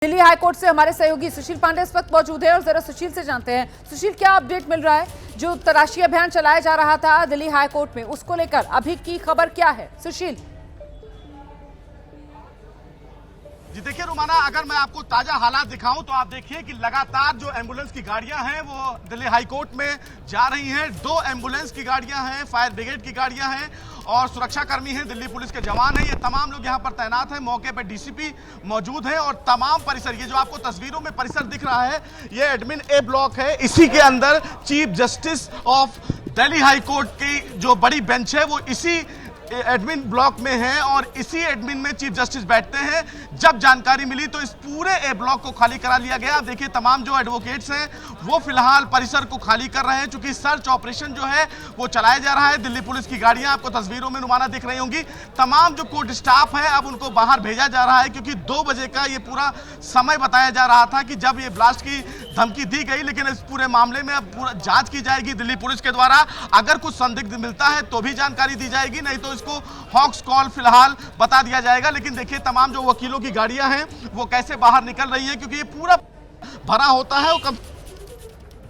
Delhi high court से हमारे सहयोगी सुशील पांडे इस वक्त मौजूद है और जरा सुशील से जानते हैं। सुशील, क्या अपडेट मिल रहा है? जो तलाशी अभियान चलाया जा रहा था दिल्ली हाईकोर्ट में, उसको लेकर अभी की खबर क्या है? सुशील जी देखिए रुमाना, अगर मैं आपको ताजा हालात दिखाऊं तो आप देखिए कि लगातार जो एम्बुलेंस की गाड़ियां हैं वो दिल्ली हाईकोर्ट में जा रही हैं। 2 एम्बुलेंस की गाड़ियां हैं, फायर ब्रिगेड की गाड़ियां हैं और सुरक्षाकर्मी हैं, दिल्ली पुलिस के जवान हैं। ये तमाम लोग यहां पर तैनात हैं। मौके पर डीसीपी मौजूद हैं और तमाम परिसर, ये जो आपको तस्वीरों में परिसर दिख रहा है, ये एडमिन ए ब्लॉक है। इसी के अंदर chief justice of Delhi high court की जो बड़ी बेंच है वो इसी एडमिन ब्लॉक में है और इसी एडमिन में चीफ जस्टिस बैठते हैं। जब जानकारी मिली तो इस पूरे ए ब्लॉक को खाली करा लिया गया। देखिए तमाम जो एडवोकेट्स हैं वो फिलहाल परिसर को खाली कर रहे हैं, क्योंकि सर्च ऑपरेशन जो है वो चलाया जा रहा है। दिल्ली पुलिस की गाड़ियां आपको तस्वीरों में नुमाना दिख रही होंगी। तमाम जो कोर्ट स्टाफ है अब उनको बाहर भेजा जा रहा है, क्योंकि 2 बजे का ये पूरा समय बताया जा रहा था कि जब ये ब्लास्ट की धमकी दी गई। लेकिन इस पूरे मामले में अब पूरा जांच की जाएगी दिल्ली पुलिस के द्वारा। अगर कुछ संदिग्ध मिलता है तो भी जानकारी दी जाएगी, नहीं तो इसको हॉक्स कॉल फिलहाल बता दिया जाएगा। लेकिन देखिए तमाम जो वकीलों की गाड़ियां हैं वो कैसे बाहर निकल रही है, क्योंकि ये पूरा भरा होता है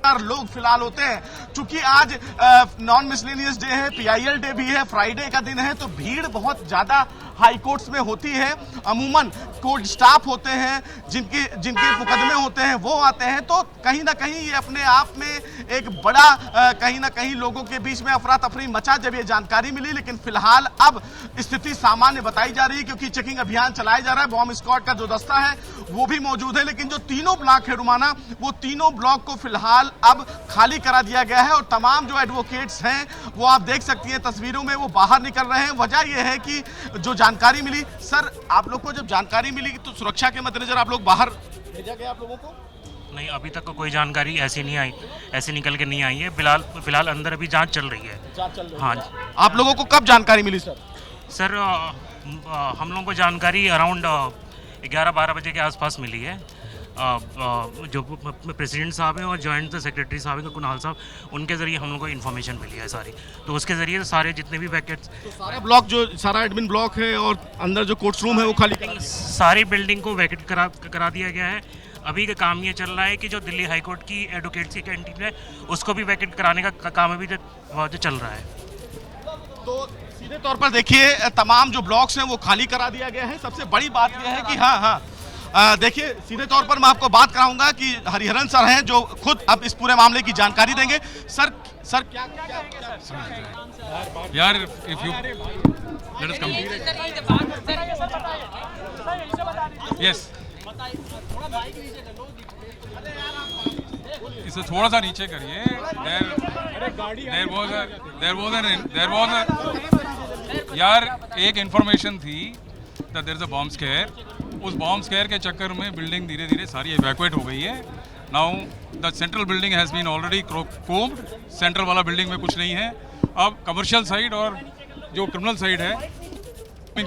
और लोग फिलहाल होते हैं। चूंकि आज नॉन मिसलेनियस डे है, पीआईएल डे भी है, फ्राइडे का दिन है, तो भीड़ बहुत ज्यादा हाई कोर्ट्स में होती है। अमूमन कोर्ट स्टाफ होते हैं, जिनके मुकदमे होते हैं वो आते हैं, तो कहीं ना कहीं ये अपने आप में एक बड़ा कहीं ना कहीं लोगों के बीच में अफरा तफरी मचा जब ये जानकारी मिली। लेकिन फिलहाल अब स्थिति सामान्य बताई जा रही है, क्योंकि चेकिंग अभियान चलाया जा रहा है। बॉम्ब स्क्वाड का जो दस्ता है वो भी मौजूद है। लेकिन जो तीनों ब्लॉक है रुमाना, वो तीनों ब्लॉक को फिलहाल अब खाली करा दिया गया है और तमाम जो एडवोकेट्स हैं वो आप देख सकती हैं तस्वीरों में, वो बाहर निकल रहे हैं। वजह यह है कि जो जानकारी मिली, सर आप लोग को जब जानकारी मिली तो सुरक्षा के मद्देनजर आप लोग बाहर भेजा गया आप लोगों को? नहीं, अभी तक कोई जानकारी ऐसी नहीं आई, ऐसी निकल के नहीं आई है। फिलहाल अंदर अभी जांच चल रही है। हाँ जी। आप लोगों को कब जानकारी मिली सर? सर हम लोगों को जानकारी अराउंड 11-12 बजे के आसपास मिली है। जो प्रेसिडेंट साहब हैं और जॉइंट सेक्रेटरी साहब हैं कुणाल साहब, उनके ज़रिए हम लोग को इन्फॉर्मेशन मिली है सारी। तो उसके ज़रिए सारे जितने भी वैकेट्स, तो सारा ब्लॉक, जो सारा एडमिन ब्लॉक है और अंदर जो कोर्ट्स रूम है वो खाली, सारी बिल्डिंग को वैकेट करा दिया गया है। अभी का काम ये चल रहा है कि जो दिल्ली हाईकोर्ट की एडवोकेट्स की कैंटीन है उसको भी वैकेट कराने का काम अभी जो चल रहा है। तो सीधे तौर पर देखिए तमाम जो ब्लॉक्स हैं वो खाली करा दिया गया है। सबसे बड़ी बात यह है कि हाँ देखिए सीधे तौर पर मैं आपको बात कराऊंगा कि हरिहरन सर हैं जो खुद अब इस पूरे मामले की जानकारी देंगे। सर क्या यार, if you let us come, yes, इसे थोड़ा सा नीचे करिए। देयर वाज यार एक इंफॉर्मेशन थी that there is a bomb scare. उस बॉम्ब स्केयर के चक्कर में बिल्डिंग धीरे धीरे सारी इवैक्यूएट हो गई है। Now the central building has been already combed. Central वाला बिल्डिंग में कुछ नहीं है। अब कमर्शियल साइड और जो क्रिमिनल साइड है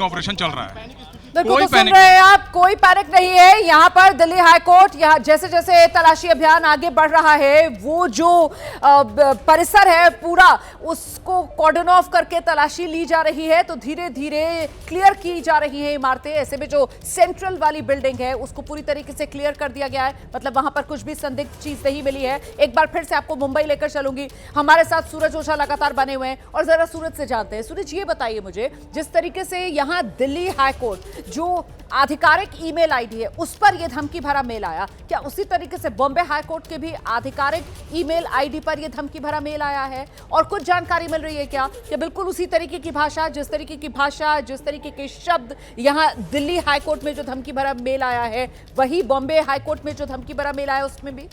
ऑपरेशन चल रहा है। बिल्कुल तो सुन रहे हैं आप, कोई पैनिक नहीं है यहाँ पर। दिल्ली हाईकोर्ट यहाँ जैसे जैसे तलाशी अभियान आगे बढ़ रहा है, वो जो परिसर है पूरा उसको कॉर्डन ऑफ करके तलाशी ली जा रही है। तो धीरे धीरे क्लियर की जा रही है इमारतें। ऐसे में जो सेंट्रल वाली बिल्डिंग है उसको पूरी तरीके से क्लियर कर दिया गया है, मतलब वहां पर कुछ भी संदिग्ध चीज नहीं मिली है। एक बार फिर से आपको मुंबई लेकर चलूंगी। हमारे साथ सूरज ओझा लगातार बने हुए हैं और जरा सूरज से जानते हैं। सूरज, ये बताइए मुझे, जिस तरीके से यहाँ दिल्ली हाईकोर्ट जो आधिकारिक ईमेल आईडी है उस पर यह धमकी भरा मेल आया, क्या उसी तरीके से बॉम्बे हाईकोर्ट के भी आधिकारिक ईमेल आईडी पर यह धमकी भरा मेल आया है? और कुछ जानकारी मिल रही है क्या कि बिल्कुल उसी तरीके की भाषा, जिस तरीके के शब्द यहां दिल्ली हाईकोर्ट में जो धमकी भरा मेल आया है, वही बॉम्बे हाईकोर्ट में जो धमकी भरा मेल आया उसमें भी?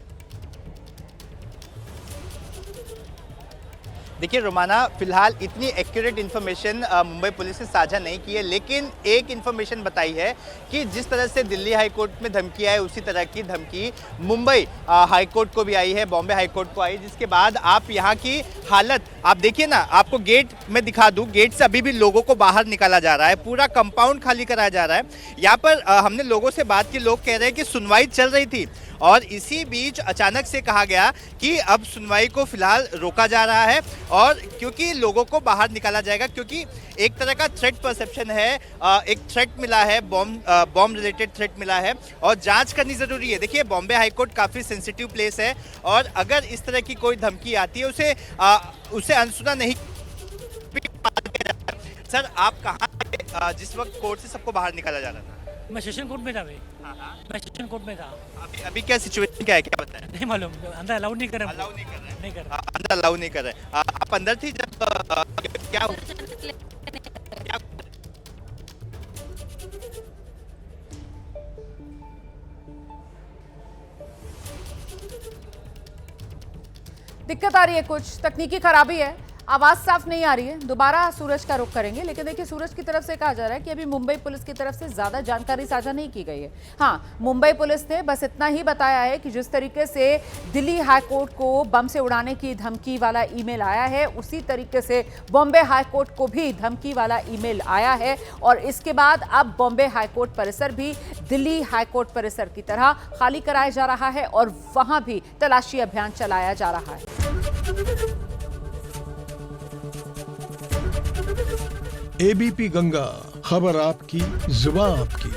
देखिए रोमाना, फिलहाल इतनी एक्यूरेट इन्फॉर्मेशन मुंबई पुलिस ने साझा नहीं की है, लेकिन एक इन्फॉर्मेशन बताई है कि जिस तरह से दिल्ली हाईकोर्ट में धमकी आई उसी तरह की धमकी मुंबई हाईकोर्ट को भी आई है, बॉम्बे हाईकोर्ट को आई। जिसके बाद आप यहाँ की हालत आप देखिए ना, आपको गेट में दिखा दूँ, गेट से अभी भी लोगों को बाहर निकाला जा रहा है, पूरा कंपाउंड खाली कराया जा रहा है। यहाँ पर हमने लोगों से बात की, लोग कह रहे हैं कि सुनवाई चल रही थी और इसी बीच अचानक से कहा गया कि अब सुनवाई को फिलहाल रोका जा रहा है और क्योंकि लोगों को बाहर निकाला जाएगा, क्योंकि एक तरह का थ्रेट परसेप्शन है, एक थ्रेट मिला है, बॉम्ब रिलेटेड थ्रेट मिला है और जांच करनी जरूरी है। देखिए बॉम्बे हाई कोर्ट काफ़ी सेंसिटिव प्लेस है और अगर इस तरह की कोई धमकी आती है उसे अनसुना नहीं। सर आप कहाँ जिस वक्त कोर्ट से सबको बाहर निकाला जा रहा था? मैं सेशन कोर्ट में था भाई। मैं सेशन कोर्ट में था। अभी क्या सिचुएशन क्या है, क्या बताएं? नहीं मालूम, अंदर अलाउ नहीं कर रहे। अलाउ नहीं कर रहे हैं? नहीं कर रहे। अंदर अलाउ नहीं कर रहे। आप अंदर थी जब क्या दिक्कत आ रही है, कुछ तकनीकी खराबी है, आवाज साफ नहीं आ रही है। दोबारा सूरज का रुख करेंगे, लेकिन देखिए सूरज की तरफ से कहा जा रहा है कि अभी मुंबई पुलिस की तरफ से ज्यादा जानकारी साझा नहीं की गई है। हाँ, मुंबई पुलिस ने बस इतना ही बताया है कि जिस तरीके से दिल्ली हाई कोर्ट को बम से उड़ाने की धमकी वाला ईमेल आया है, उसी तरीके से बॉम्बे हाई कोर्ट को भी धमकी वाला ईमेल आया है और इसके बाद अब बॉम्बे हाई कोर्ट परिसर भी दिल्ली हाई कोर्ट परिसर की तरह खाली कराया जा रहा है और वहां भी तलाशी अभियान चलाया जा रहा है। एबीपी गंगा, खबर आपकी, जुबान आपकी।